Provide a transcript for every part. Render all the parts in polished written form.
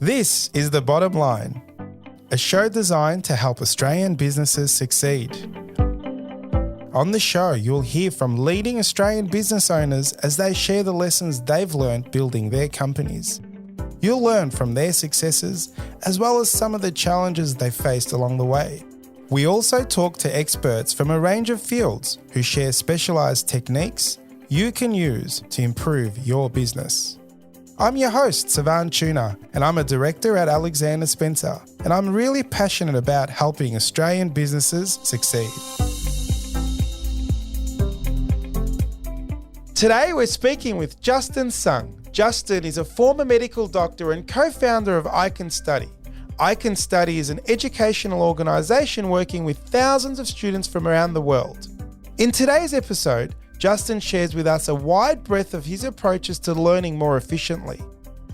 This is The Bottom Line, a show designed to help Australian businesses succeed. On the show, you'll hear from leading Australian business owners as they share the lessons they've learned building their companies. You'll learn from their successes as well as some of the challenges they faced along the way. We also talk to experts from a range of fields who share specialised techniques you can use to improve your business. I'm your host, Savan Tuna, and I'm a director at Alexander Spencer, and I'm really passionate about helping Australian businesses succeed. Today we're speaking with Justin Sung. Justin is a former medical doctor and co-founder of iCanStudy. iCanStudy is an educational organisation working with thousands of students from around the world. In today's episode, Justin shares with us a wide breadth of his approaches to learning more efficiently.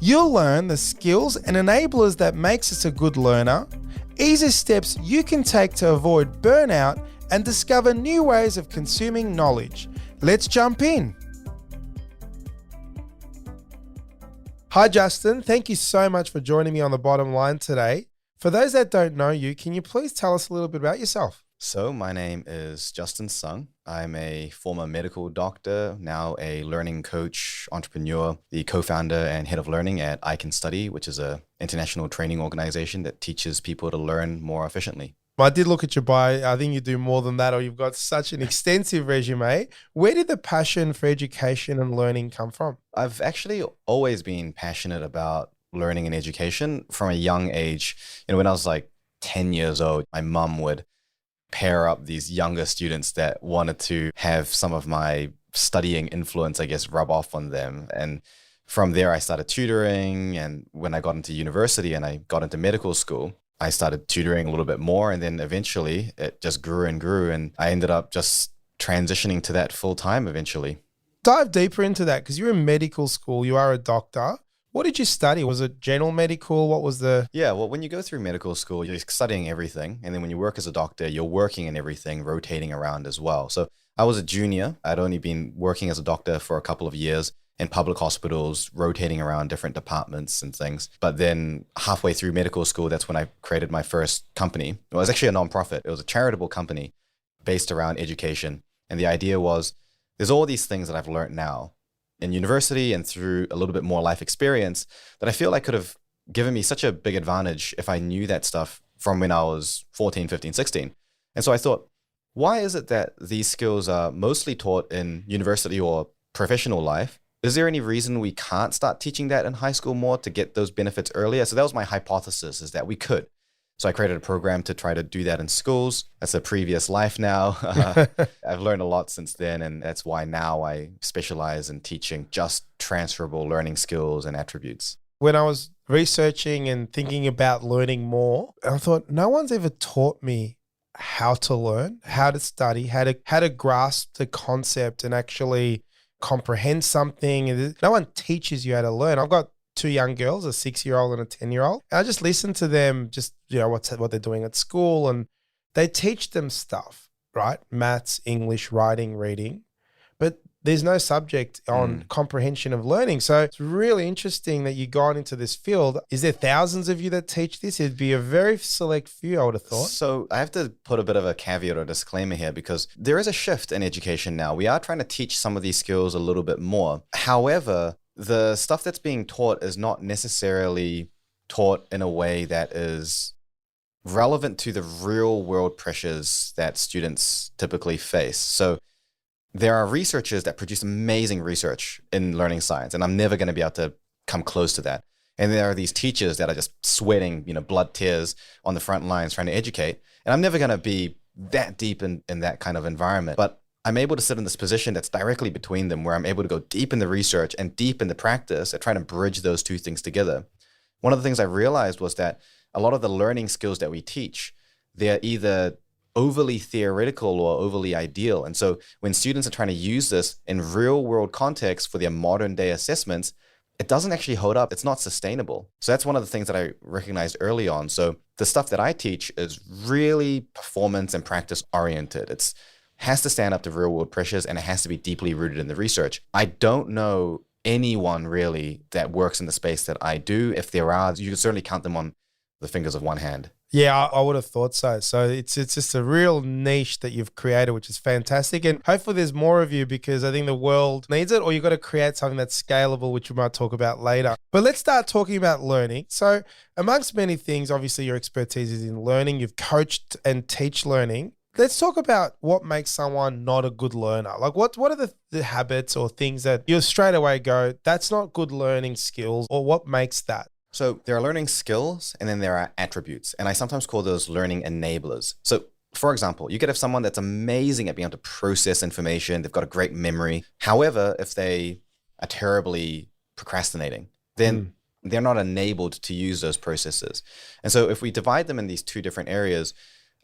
You'll learn the skills and enablers that makes us a good learner, easy steps you can take to avoid burnout, and discover new ways of consuming knowledge. Let's jump in. Hi Justin, thank you so much for joining me on The Bottom Line today. For those that don't know you, can you please tell us a little bit about yourself? So my name is Justin Sung. I'm a former medical doctor, now a learning coach, entrepreneur, the co-founder and head of learning at iCanStudy, which is an international training organization that teaches people to learn more efficiently. I did look at your bio. I think you do more than that, or you've got such an extensive resume. Where did the passion for education and learning come from? I've actually always been passionate about learning and education from a young age. When I was like 10 years old, my mum would pair up these younger students that wanted to have some of my studying influence, I guess, rub off on them. And from there, I started tutoring. And when I got into university and I got into medical school, I started tutoring a little bit more. And then eventually it just grew and grew. And I ended up just transitioning to that full time eventually. Dive deeper into that, because you're in medical school, you are a doctor. What did you study? Was it general medical? What was the... Yeah, well, when you go through medical school, you're studying everything. And then when you work as a doctor, you're working in everything, rotating around as well. So I was a junior. I'd only been working as a doctor for a couple of years in public hospitals, rotating around different departments and things. But then halfway through medical school, that's when I created my first company. It was actually a nonprofit. It was a charitable company based around education. And the idea was, there's all these things that I've learned now in university and through a little bit more life experience that I feel like could have given me such a big advantage if I knew that stuff from when I was 14, 15, 16. And so I thought, why is it that these skills are mostly taught in university or professional life? Is there any reason we can't start teaching that in high school more to get those benefits earlier? So that was my hypothesis, is that we could. So I created a program to try to do that in schools. That's a previous life now. I've learned a lot since then, and that's why now I specialize in teaching just transferable learning skills and attributes. When I was researching and thinking about learning more, I thought, no one's ever taught me how to learn, how to study, how to grasp the concept and actually comprehend something. No one teaches you how to learn. I've got two young girls, a 6-year-old and a 10-year-old. And I just listen to them, just, what they're doing at school, and they teach them stuff, right? Maths, English, writing, reading, but there's no subject on comprehension of learning. So it's really interesting that you got into this field. Is there thousands of you that teach this? It'd be a very select few, I would have thought. So I have to put a bit of a caveat or disclaimer here, because there is a shift in education now. We are trying to teach some of these skills a little bit more. However, the stuff that's being taught is not necessarily taught in a way that is relevant to the real world pressures that students typically face. So there are researchers that produce amazing research in learning science, and I'm never going to be able to come close to that. And there are these teachers that are just sweating, blood tears on the front lines trying to educate. And I'm never going to be that deep in that kind of environment. But I'm able to sit in this position that's directly between them, where I'm able to go deep in the research and deep in the practice at trying to bridge those two things together. One of the things I realized was that a lot of the learning skills that we teach, they're either overly theoretical or overly ideal. And so when students are trying to use this in real world context for their modern day assessments, it doesn't actually hold up. It's not sustainable. So that's one of the things that I recognized early on. So the stuff that I teach is really performance and practice oriented. It's has to stand up to real world pressures, and it has to be deeply rooted in the research. I don't know anyone really that works in the space that I do. If there are, you can certainly count them on the fingers of one hand. Yeah, I would have thought so. So it's just a real niche that you've created, which is fantastic. And hopefully there's more of you, because I think the world needs it, or you've got to create something that's scalable, which we might talk about later. But let's start talking about learning. So amongst many things, obviously your expertise is in learning. You've coached and teach learning. Let's talk about what makes someone not a good learner. Like what are the habits or things that you'll straight away go, that's not good learning skills, or what makes that? So there are learning skills and then there are attributes. And I sometimes call those learning enablers. So for example, you could have someone that's amazing at being able to process information. They've got a great memory. However, if they are terribly procrastinating, then they're not enabled to use those processes. And so if we divide them in these two different areas,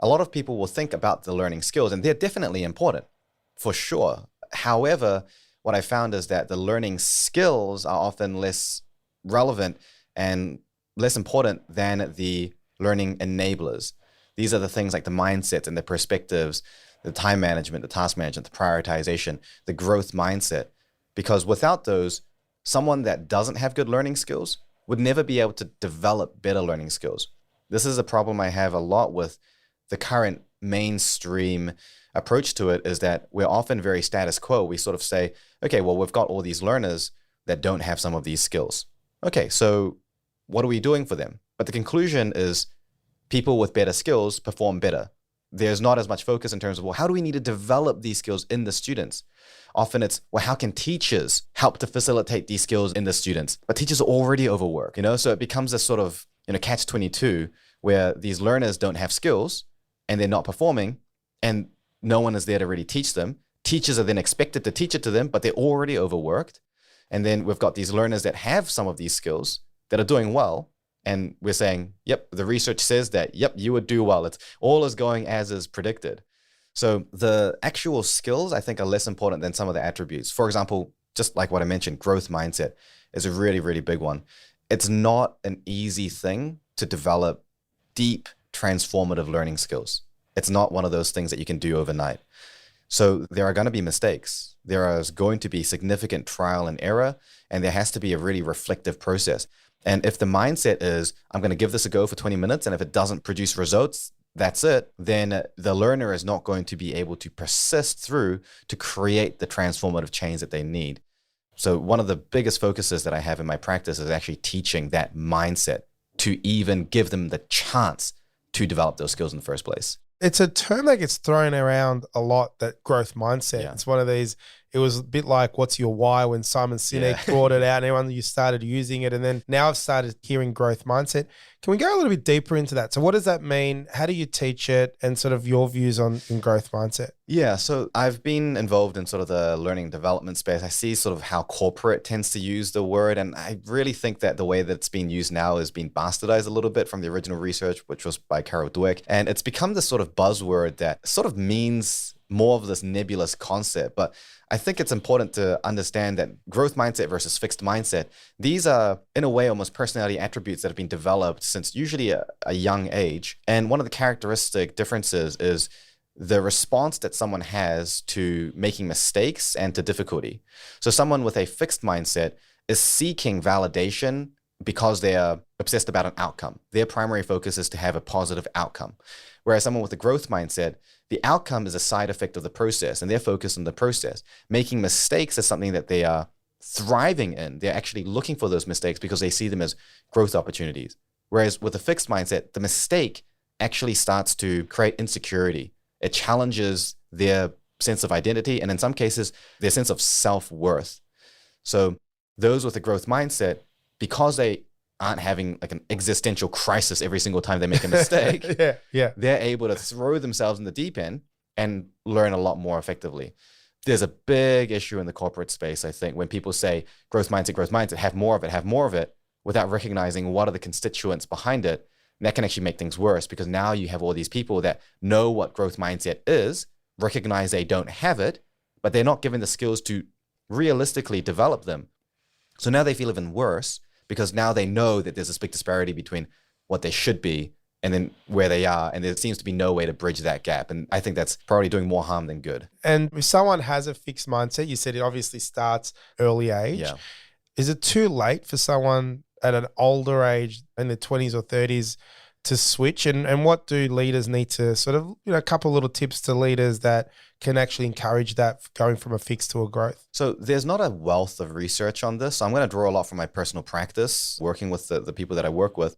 a lot of people will think about the learning skills, and they're definitely important for sure. However, what I found is that the learning skills are often less relevant and less important than the learning enablers. These are the things like the mindsets and the perspectives, the time management, the task management, the prioritization, the growth mindset. Because without those, someone that doesn't have good learning skills would never be able to develop better learning skills. This is a problem I have a lot with the current mainstream approach to it, is that we're often very status quo. We sort of say, okay, well, we've got all these learners that don't have some of these skills. Okay, so what are we doing for them? But the conclusion is people with better skills perform better. There's not as much focus in terms of, well, how do we need to develop these skills in the students? Often it's, well, how can teachers help to facilitate these skills in the students? But teachers are already overworked, so it becomes a sort of, catch-22 where these learners don't have skills and they're not performing and no one is there to really teach them. Teachers are then expected to teach it to them, but they're already overworked. And then we've got these learners that have some of these skills that are doing well. And we're saying, yep, the research says that, yep, you would do well. It's all is going as is predicted. So the actual skills, I think, are less important than some of the attributes. For example, just like what I mentioned, growth mindset is a really, really big one. It's not an easy thing to develop deep, transformative learning skills. It's not one of those things that you can do overnight. So there are going to be mistakes. There is going to be significant trial and error, and there has to be a really reflective process. And if the mindset is, I'm going to give this a go for 20 minutes, and if it doesn't produce results, that's it, then the learner is not going to be able to persist through to create the transformative change that they need. So one of the biggest focuses that I have in my practice is actually teaching that mindset to even give them the chance to develop those skills in the first place. It's a term that gets thrown around a lot, that growth mindset. Yeah. It's one of these, it was a bit like what's your why when Simon Sinek brought it out and everyone, you started using it. And then now I've started hearing growth mindset. Can we go a little bit deeper into that? So what does that mean? How do you teach it, and sort of your views on growth mindset? Yeah, so I've been involved in sort of the learning and development space. I see sort of how corporate tends to use the word. And I really think that the way that it's being used now is being bastardized a little bit from the original research, which was by Carol Dweck. And it's become this sort of buzzword that sort of means more of this nebulous concept. But I think it's important to understand that growth mindset versus fixed mindset, these are in a way almost personality attributes that have been developed since usually a young age. And one of the characteristic differences is the response that someone has to making mistakes and to difficulty. So someone with a fixed mindset is seeking validation because they are obsessed about an outcome. Their primary focus is to have a positive outcome. Whereas someone with a growth mindset, the outcome is a side effect of the process, and they're focused on the process. Making mistakes is something that they are thriving in. They're actually looking for those mistakes because they see them as growth opportunities. Whereas with a fixed mindset, the mistake actually starts to create insecurity. It challenges their sense of identity, and in some cases, their sense of self-worth. So those with a growth mindset, because they aren't having like an existential crisis every single time they make a mistake, they're able to throw themselves in the deep end and learn a lot more effectively. There's a big issue in the corporate space, I think, when people say growth mindset, have more of it, without recognizing what are the constituents behind it. And that can actually make things worse, because now you have all these people that know what growth mindset is, recognize they don't have it, but they're not given the skills to realistically develop them. So now they feel even worse, because now they know that there's this big disparity between what they should be and then where they are. And there seems to be no way to bridge that gap. And I think that's probably doing more harm than good. And if someone has a fixed mindset, you said it obviously starts early age. Yeah. Is it too late for someone at an older age in their 20s or 30s to switch? And what do leaders need to sort of, a couple little tips to leaders that can actually encourage that going from a fixed to a growth? So there's not a wealth of research on this. So I'm going to draw a lot from my personal practice, working with the people that I work with.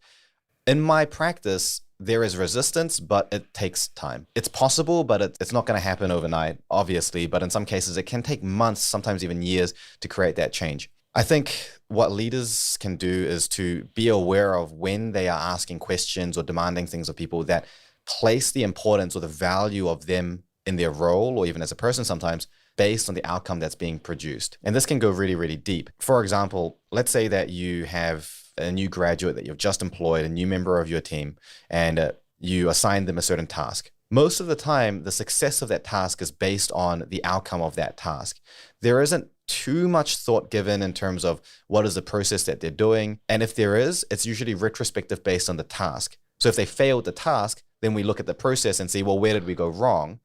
In my practice, there is resistance, but it takes time. It's possible, but it's not going to happen overnight, obviously. But in some cases, it can take months, sometimes even years to create that change. I think what leaders can do is to be aware of when they are asking questions or demanding things of people that place the importance or the value of them in their role, or even as a person sometimes, based on the outcome that's being produced. And this can go really, really deep. For example, let's say that you have a new graduate that you've just employed, a new member of your team, and you assign them a certain task. Most of the time, the success of that task is based on the outcome of that task. There isn't too much thought given in terms of what is the process that they're doing. And if there is, it's usually retrospective based on the task. So if they failed the task, then we look at the process and see, well, where did we go wrong?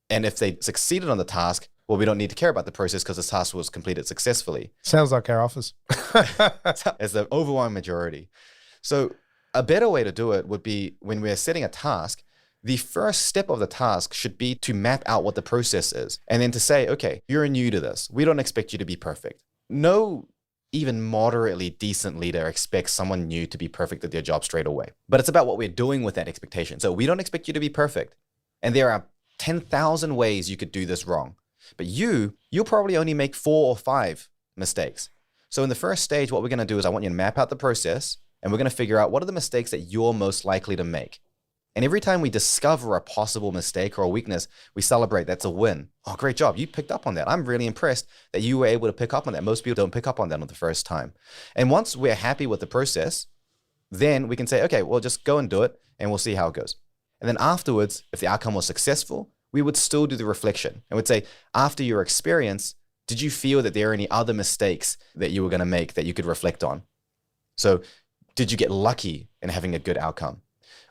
And if they succeeded on the task, well, we don't need to care about the process because the task was completed successfully. Sounds like our office. As the overwhelming majority. So a better way to do it would be when we're setting a task, the first step of the task should be to map out what the process is. And then to say, okay, you're new to this. We don't expect you to be perfect. No even moderately decent leader expects someone new to be perfect at their job straight away. But it's about what we're doing with that expectation. So we don't expect you to be perfect. And there are 10,000 ways you could do this wrong. But you'll probably only make 4 or 5 mistakes. So in the first stage, what we're going to do is I want you to map out the process, and we're going to figure out what are the mistakes that you're most likely to make. And every time we discover a possible mistake or a weakness, we celebrate. That's a win. Oh, great job. You picked up on that. I'm really impressed that you were able to pick up on that. Most people don't pick up on that on the first time. And once we're happy with the process, then we can say, okay, well, just go and do it, and we'll see how it goes. And then afterwards, if the outcome was successful, we would still do the reflection and would say, after your experience, did you feel that there are any other mistakes that you were going to make that you could reflect on? So did you get lucky in having a good outcome?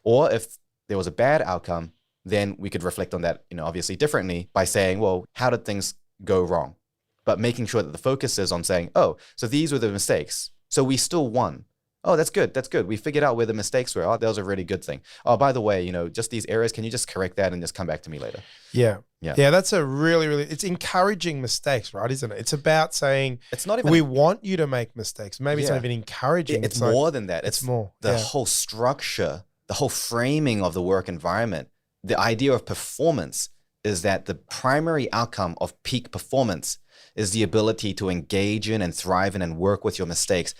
Or if there was a bad outcome, then we could reflect on that, obviously differently by saying, well, how did things go wrong? But making sure that the focus is on saying, oh, so these were the mistakes. So we still won. Oh, that's good. That's good. We figured out where the mistakes were. Oh, that was a really good thing. Oh, by the way, just these errors, can you just correct that and just come back to me later? Yeah. That's a really, really, it's encouraging mistakes, right? Isn't it? It's about saying, it's not even, we want you to make mistakes. Maybe it's not even encouraging. It's more than that. It's more. The whole structure, the whole framing of the work environment, the idea of performance is that the primary outcome of peak performance is the ability to engage in and thrive in and work with your mistakes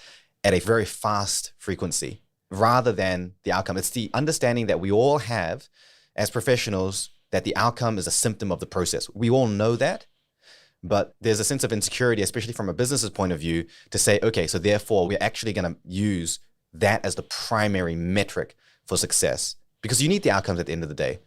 at a very fast frequency rather than the outcome. It's the understanding that we all have as professionals that the outcome is a symptom of the process. We all know that, but there's a sense of insecurity, especially from a business's point of view, to say, okay, so therefore we're actually going to use that as the primary metric for success because you need the outcomes at the end of the day.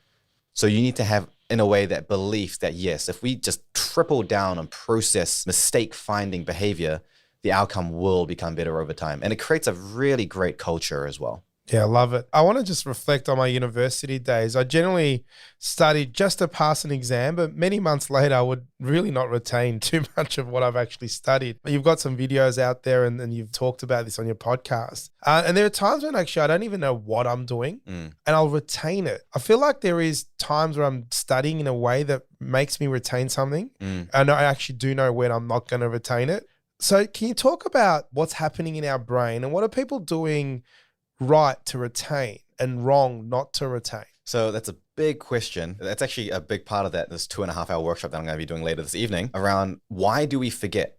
So you need to have, in a way, that belief that, yes, if we just triple down on process mistake finding behavior, the outcome will become better over time. And it creates a really great culture as well. Yeah, I love it. I want to just reflect on my university days. I generally studied just to pass an exam, but many months later, I would really not retain too much of what I've actually studied. You've got some videos out there and you've talked about this on your podcast. And there are times when actually I don't even know what I'm doing and I'll retain it. I feel like there is times where I'm studying in a way that makes me retain something. And I actually do know when I'm not going to retain it. So can you talk about what's happening in our brain and what are people doing right to retain and wrong not to retain? So that's a big question. That's actually a big part of this 2.5-hour workshop that I'm going to be doing later this evening around why do we forget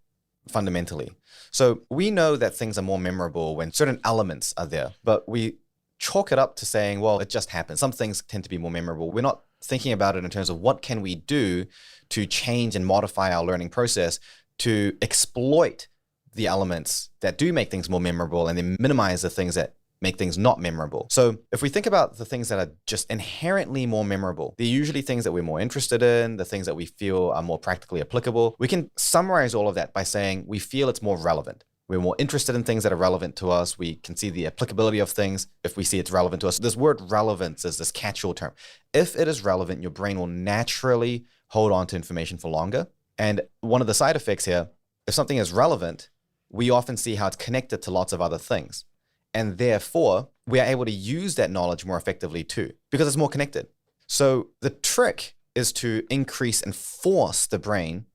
fundamentally? So we know that things are more memorable when certain elements are there, but we chalk it up to saying, well, it just happens. Some things tend to be more memorable. We're not thinking about it in terms of what can we do to change and modify our learning process to exploit the elements that do make things more memorable and then minimize the things that make things not memorable. So if we think about the things that are just inherently more memorable, they're usually things that we're more interested in, the things that we feel are more practically applicable. We can summarize all of that by saying we feel it's more relevant. We're more interested in things that are relevant to us. We can see the applicability of things if we see it's relevant to us. This word relevance is this catch-all term. If it is relevant, your brain will naturally hold on to information for longer. And one of the side effects here, if something is relevant, we often see how it's connected to lots of other things. And therefore, we are able to use that knowledge more effectively too, because it's more connected. So the trick is to increase and force the brain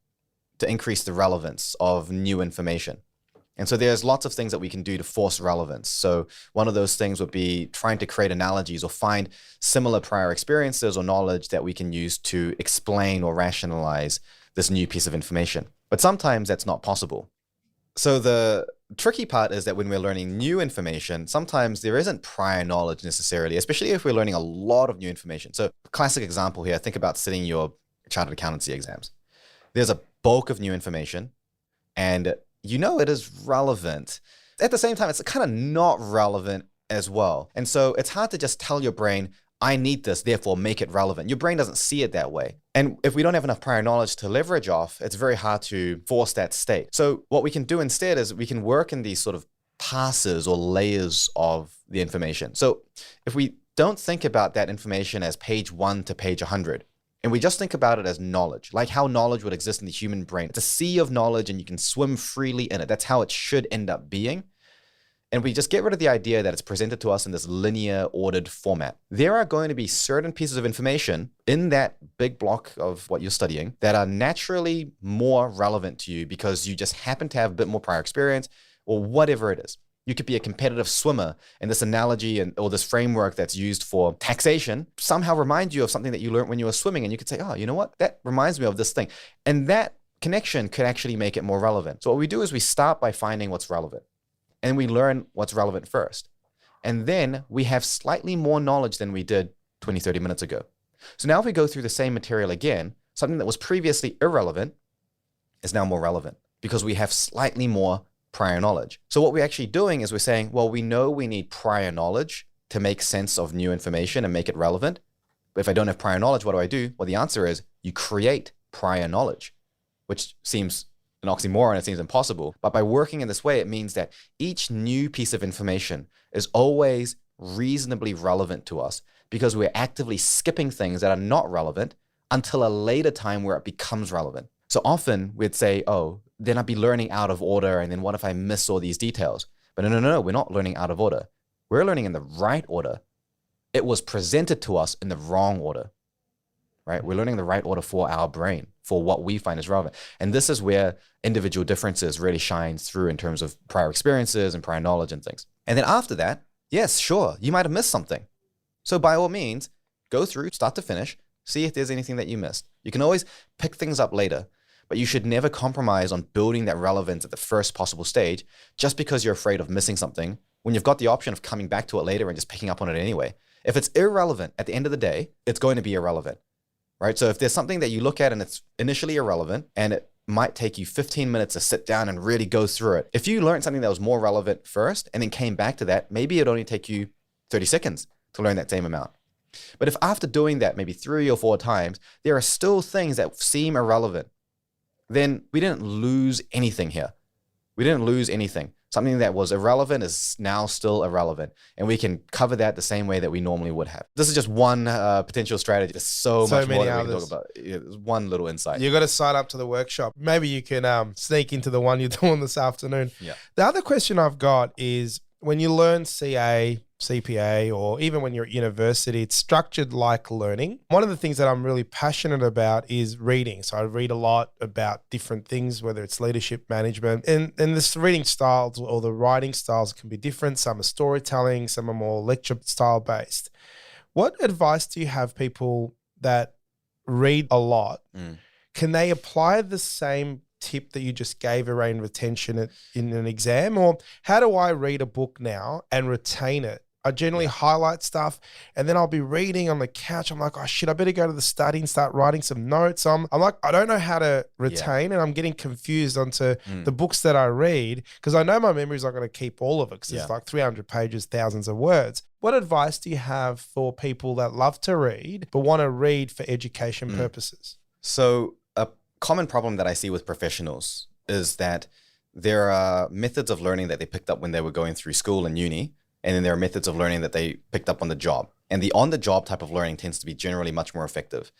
to increase the relevance of new information. And so there's lots of things that we can do to force relevance. So one of those things would be trying to create analogies or find similar prior experiences or knowledge that we can use to explain or rationalize this new piece of information. But sometimes that's not possible. So the tricky part is that when we're learning new information, sometimes there isn't prior knowledge necessarily, especially if we're learning a lot of new information. So classic example here, think about sitting your chartered accountancy exams. There's a bulk of new information and you know it is relevant. At the same time, it's kind of not relevant as well. And so it's hard to just tell your brain, I need this, therefore make it relevant. Your brain doesn't see it that way. And if we don't have enough prior knowledge to leverage off, it's very hard to force that state. So what we can do instead is we can work in these sort of passes or layers of the information. So if we don't think about that information as page 1 to page 100, and we just think about it as knowledge, like how knowledge would exist in the human brain. It's a sea of knowledge and you can swim freely in it. That's how it should end up being. And we just get rid of the idea that it's presented to us in this linear, ordered format. There are going to be certain pieces of information in that big block of what you're studying that are naturally more relevant to you because you just happen to have a bit more prior experience or whatever it is. You could be a competitive swimmer, and this analogy or this framework that's used for taxation somehow reminds you of something that you learned when you were swimming, and you could say, oh, you know what? That reminds me of this thing. And that connection could actually make it more relevant. So what we do is we start by finding what's relevant, and we learn what's relevant first. And then we have slightly more knowledge than we did 20, 30 minutes ago. So now if we go through the same material again, something that was previously irrelevant is now more relevant because we have slightly more prior knowledge. So what we're actually doing is we're saying, well, we know we need prior knowledge to make sense of new information and make it relevant. But if I don't have prior knowledge, what do I do? Well, the answer is you create prior knowledge, which seems an oxymoron. It seems impossible. But by working in this way, it means that each new piece of information is always reasonably relevant to us because we're actively skipping things that are not relevant until a later time where it becomes relevant. So often we'd say, oh, then I'd be learning out of order. And then what if I miss all these details? But no, we're not learning out of order. We're learning in the right order. It was presented to us in the wrong order, right? We're learning the right order for our brain, for what we find is relevant. And this is where individual differences really shines through in terms of prior experiences and prior knowledge and things. And then after that, yes, sure, you might have missed something. So by all means, go through, start to finish, see if there's anything that you missed. You can always pick things up later. But you should never compromise on building that relevance at the first possible stage just because you're afraid of missing something when you've got the option of coming back to it later and just picking up on it anyway. If it's irrelevant at the end of the day, it's going to be irrelevant, right? So if there's something that you look at and it's initially irrelevant and it might take you 15 minutes to sit down and really go through it. If you learned something that was more relevant first and then came back to that, maybe it'd only take you 30 seconds to learn that same amount. But if after doing that maybe 3 or 4 times, there are still things that seem irrelevant, then we didn't lose anything here. We didn't lose anything. Something that was irrelevant is now still irrelevant. And we can cover that the same way that we normally would have. This is just one potential strategy. There's so much more that we can talk about. There's one little insight. You got to sign up to the workshop. Maybe you can sneak into the one you're doing this afternoon. Yeah. The other question I've got is when you learn CA, CPA, or even when you're at university, it's structured like learning. One of the things that I'm really passionate about is reading. So I read a lot about different things, whether it's leadership, management, and this reading styles or the writing styles can be different. Some are storytelling, some are more lecture style based. What advice do you have people that read a lot? Can they apply the same tip that you just gave around retention in an exam? Or how do I read a book now and retain it? I generally highlight stuff and then I'll be reading on the couch. I'm like, oh shit, I better go to the study and start writing some notes. I'm like, I don't know how to retain and I'm getting confused onto the books that I read because I know my memory's not going to keep all of it because it's like 300 pages, thousands of words. What advice do you have for people that love to read but want to read for education purposes? So a common problem that I see with professionals is that there are methods of learning that they picked up when they were going through school and uni. And then there are methods of learning that they picked up on the job. And the on-the-job type of learning tends to be generally much more effective.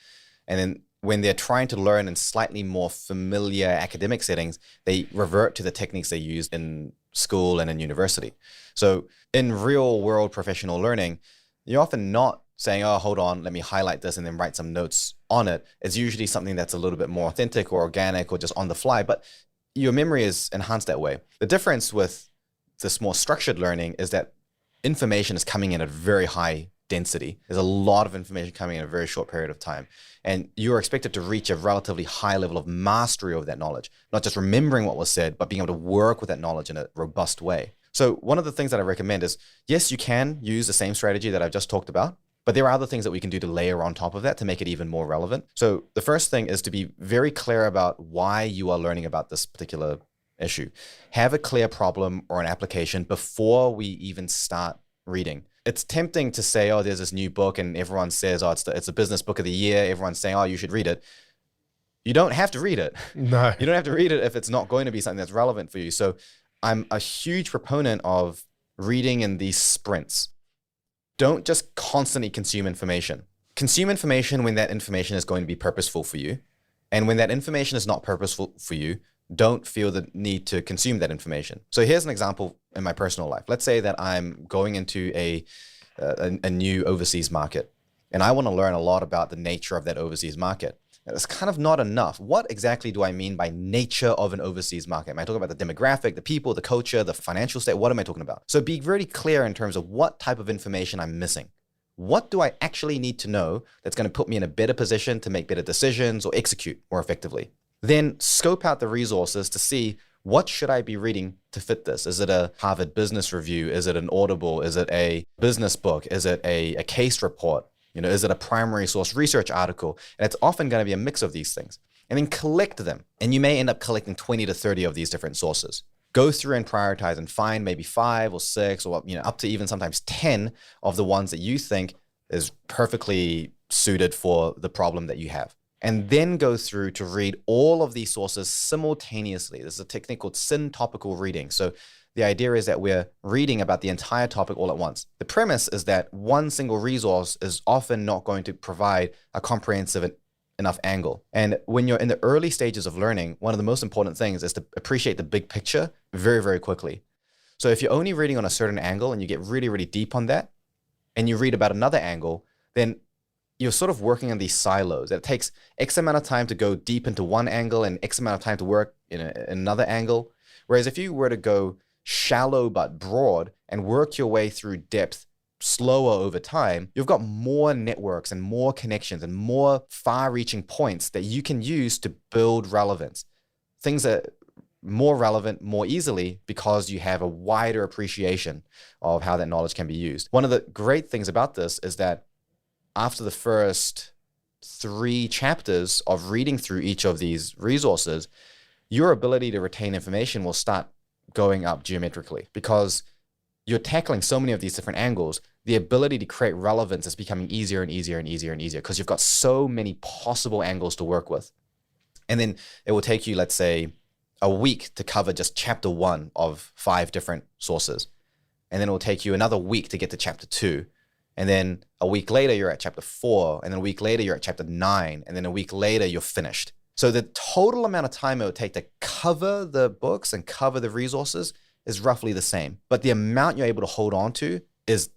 And then when they're trying to learn in slightly more familiar academic settings, they revert to the techniques they used in school and in university. So in real world professional learning, you're often not saying, oh, hold on, let me highlight this and then write some notes on it. It's usually something that's a little bit more authentic or organic or just on the fly, but your memory is enhanced that way. The difference with this more structured learning is that information is coming in at very high density. There's a lot of information coming in a very short period of time. And you're expected to reach a relatively high level of mastery of that knowledge, not just remembering what was said, but being able to work with that knowledge in a robust way. So one of the things that I recommend is, yes, you can use the same strategy that I've just talked about, but there are other things that we can do to layer on top of that to make it even more relevant. So the first thing is to be very clear about why you are learning about this particular issue. Have a clear problem or an application before we even start reading. It's tempting to say, oh, there's this new book and everyone says, oh, it's the business book of the year. Everyone's saying, oh, you should read it. You don't have to read it. No. You don't have to read it if it's not going to be something that's relevant for you. So I'm a huge proponent of reading in these sprints. Don't just constantly consume information. Consume information when that information is going to be purposeful for you. And when that information is not purposeful for you, don't feel the need to consume that information. So here's an example in my personal life. Let's say that I'm going into a new overseas market, and I want to learn a lot about the nature of that overseas market. It's kind of not enough. What exactly do I mean by nature of an overseas market? Am I talking about the demographic, the people, the culture, the financial state? What am I talking about? So be very clear in terms of what type of information I'm missing. What do I actually need to know that's going to put me in a better position to make better decisions or execute more effectively? Then scope out the resources to see, what should I be reading to fit this? Is it a Harvard Business Review? Is it an Audible? Is it a business book? Is it a case report? Is it a primary source research article? And it's often going to be a mix of these things. And then collect them. And you may end up collecting 20 to 30 of these different sources. Go through and prioritize and find maybe 5 or 6 or up to even sometimes 10 of the ones that you think is perfectly suited for the problem that you have. And then go through to read all of these sources simultaneously. There's a technique called syntopical reading. So the idea is that we're reading about the entire topic all at once. The premise is that one single resource is often not going to provide a comprehensive enough angle. And when you're in the early stages of learning, one of the most important things is to appreciate the big picture very, very quickly. So if you're only reading on a certain angle and you get really, really deep on that, and you read about another angle, then you're sort of working on these silos. It takes X amount of time to go deep into one angle and X amount of time to work in another angle. Whereas if you were to go shallow but broad and work your way through depth slower over time, you've got more networks and more connections and more far-reaching points that you can use to build relevance. Things are more relevant more easily because you have a wider appreciation of how that knowledge can be used. One of the great things about this is that after the first 3 chapters of reading through each of these resources, your ability to retain information will start going up geometrically because you're tackling so many of these different angles. The ability to create relevance is becoming easier and easier and easier and easier because you've got so many possible angles to work with. And then it will take you, let's say, a week to cover just chapter 1 of 5 different sources. And then it will take you another week to get to chapter 2. And then a week later, you're at chapter 4. And then a week later, you're at chapter 9. And then a week later, you're finished. So the total amount of time it would take to cover the books and cover the resources is roughly the same. But the amount you're able to hold on to is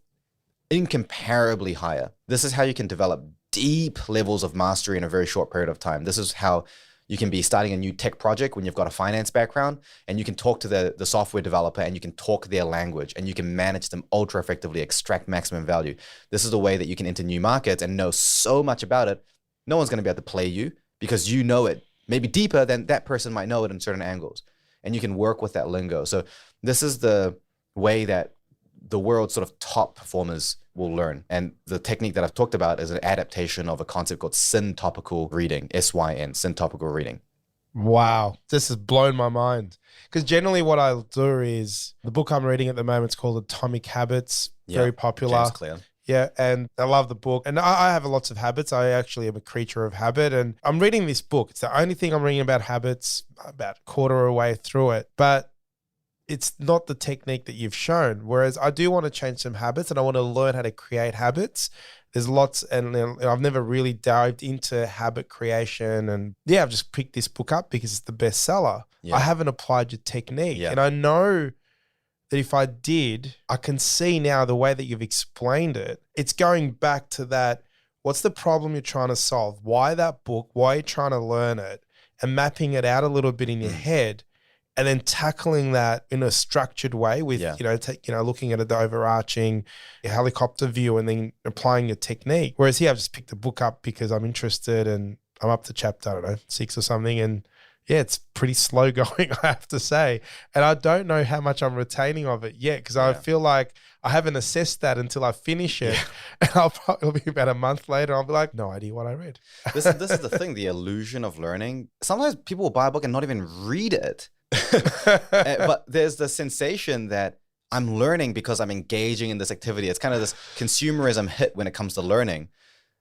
incomparably higher. This is how you can develop deep levels of mastery in a very short period of time. This is how you can be starting a new tech project when you've got a finance background and you can talk to the software developer and you can talk their language and you can manage them ultra effectively, extract maximum value. This is a way that you can enter new markets and know so much about it. No one's going to be able to play you because you know it maybe deeper than that person might know it in certain angles. And you can work with that lingo. So this is the way that the world's sort of top performers will learn. And the technique that I've talked about is an adaptation of a concept called syntopical reading, SYN, syntopical reading. Wow. This has blown my mind. Because generally what I'll do is, the book I'm reading at the moment is called Atomic Habits, very popular. James Clear. Yeah, and I love the book. And I have lots of habits. I actually am a creature of habit. And I'm reading this book. It's the only thing I'm reading about habits, about a quarter of the way through it. But it's not the technique that you've shown. Whereas I do want to change some habits and I want to learn how to create habits. there's lots, and I've never really dived into habit creation. And yeah, I've just picked this book up because it's the bestseller. Yeah. I haven't applied your technique. Yeah. And I know that if I did, I can see now the way that you've explained it. It's going back to that. What's the problem you're trying to solve? Why that book? Why are you trying to learn it? And mapping it out a little bit in your head, and then tackling that in a structured way with, looking at the overarching helicopter view and then applying your technique. Whereas here, I've just picked the book up because I'm interested and I'm up to chapter, I don't know, 6 or something. And yeah, it's pretty slow going, I have to say. And I don't know how much I'm retaining of it yet because I feel like I haven't assessed that until I finish it. Yeah. And it'll be about a month later. I'll be like, no idea what I read. This is the thing, the illusion of learning. Sometimes people will buy a book and not even read it. But there's the sensation that I'm learning because I'm engaging in this activity. It's kind of this consumerism hit when it comes to learning.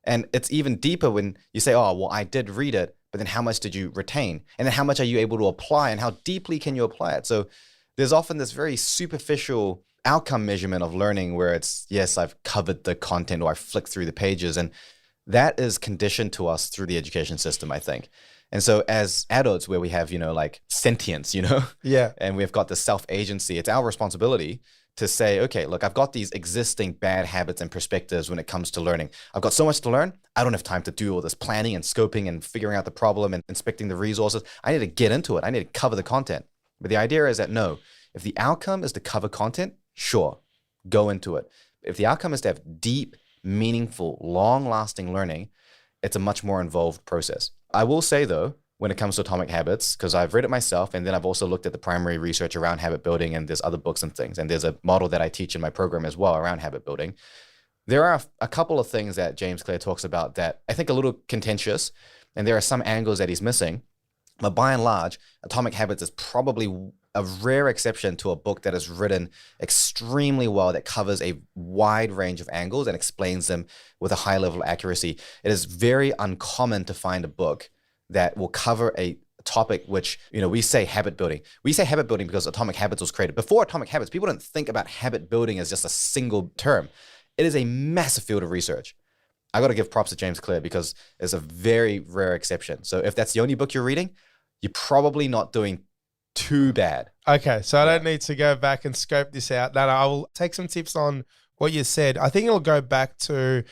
And it's even deeper when you say, oh, well, I did read it, but then how much did you retain? And then how much are you able to apply and how deeply can you apply it? So there's often this very superficial outcome measurement of learning where it's, yes, I've covered the content or I flicked through the pages. And that is conditioned to us through the education system, I think. And so as adults where we have, like sentience, Yeah. and we've got the self-agency, it's our responsibility to say, okay, look, I've got these existing bad habits and perspectives when it comes to learning. I've got so much to learn. I don't have time to do all this planning and scoping and figuring out the problem and inspecting the resources. I need to get into it. I need to cover the content. But the idea is that no, if the outcome is to cover content, sure, go into it. If the outcome is to have deep, meaningful, long-lasting learning, it's a much more involved process. I will say though, when it comes to Atomic Habits, because I've read it myself, and then I've also looked at the primary research around habit building, and there's other books and things, and there's a model that I teach in my program as well around habit building. There are a couple of things that James Clear talks about that I think are a little contentious, and there are some angles that he's missing. But by and large, Atomic Habits is probably a rare exception to a book that is written extremely well, that covers a wide range of angles and explains them with a high level of accuracy. It is very uncommon to find a book that will cover a topic which, we say habit building. We say habit building because Atomic Habits was created. Before Atomic Habits, people didn't think about habit building as just a single term. It is a massive field of research. I got to give props to James Clear because it's a very rare exception. So if that's the only book you're reading, you're probably not doing too bad. Okay, so I don't need to go back and scope this out. No, I will take some tips on what you said. I think it'll go back to,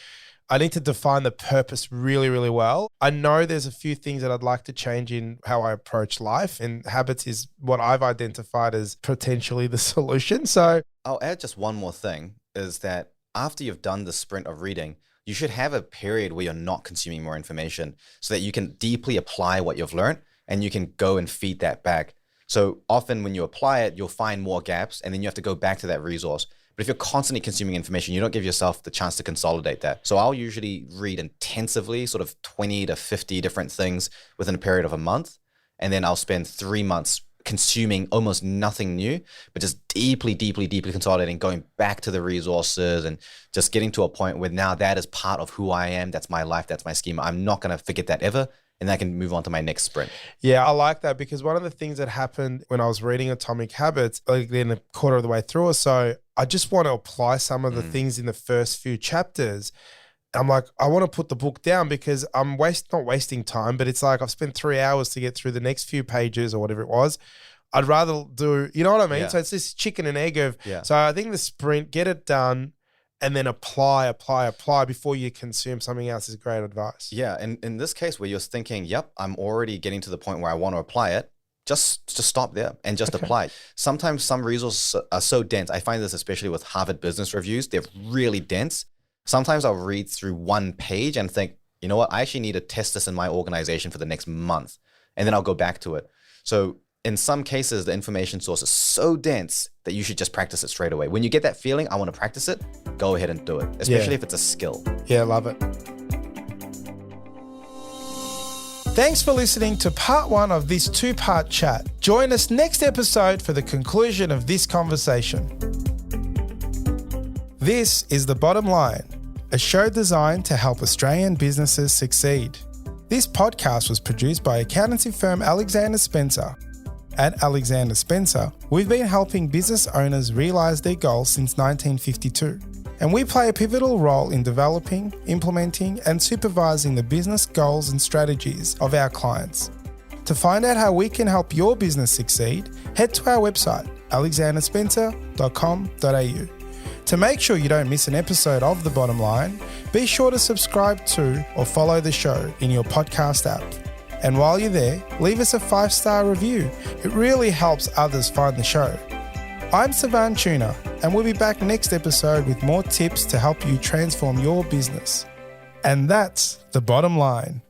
I need to define the purpose really, really well. I know there's a few things that I'd like to change in how I approach life, and habits is what I've identified as potentially the solution. So I'll add just one more thing, is that after you've done the sprint of reading, you should have a period where you're not consuming more information so that you can deeply apply what you've learned and you can go and feed that back. So often when you apply it, you'll find more gaps and then you have to go back to that resource. But if you're constantly consuming information, you don't give yourself the chance to consolidate that. So I'll usually read intensively, sort of 20 to 50 different things within a period of a month. And then I'll spend 3 months consuming almost nothing new, but just deeply, deeply, deeply consolidating, going back to the resources and just getting to a point where now that is part of who I am. That's my life. That's my schema. I'm not going to forget that ever. And I can move on to my next sprint. Yeah, I like that because one of the things that happened when I was reading Atomic Habits, like in a quarter of the way through or so, I just want to apply some of the things in the first few chapters. I'm like, I want to put the book down because I'm not wasting time, but it's like I've spent 3 hours to get through the next few pages or whatever it was. I'd rather do, you know what I mean? Yeah. So it's this chicken and egg of, so I think the sprint, get it done, and then apply before you consume something else is great advice. Yeah, and in this case where you're thinking, yep, I'm already getting to the point where I want to apply it, just stop there and just apply. Sometimes some resources are so dense. I find this especially with Harvard Business Reviews. They're really dense. Sometimes I'll read through one page and think, you know what, I actually need to test this in my organization for the next month. And then I'll go back to it. So in some cases, the information source is so dense that you should just practice it straight away. When you get that feeling, I want to practice it, go ahead and do it, especially if it's a skill. Yeah, love it. Thanks for listening to part 1 of this 2-part chat. Join us next episode for the conclusion of this conversation. This is The Bottom Line, a show designed to help Australian businesses succeed. This podcast was produced by accountancy firm Alexander Spencer. At Alexander Spencer, we've been helping business owners realize their goals since 1952. and we play a pivotal role in developing, implementing, and supervising the business goals and strategies of our clients. To find out how we can help your business succeed, head to our website, alexanderspencer.com.au. To make sure you don't miss an episode of The Bottom Line, be sure to subscribe to or follow the show in your podcast app. And while you're there, leave us a 5-star review. It really helps others find the show. I'm Savan Tuna, and we'll be back next episode with more tips to help you transform your business. And that's The Bottom Line.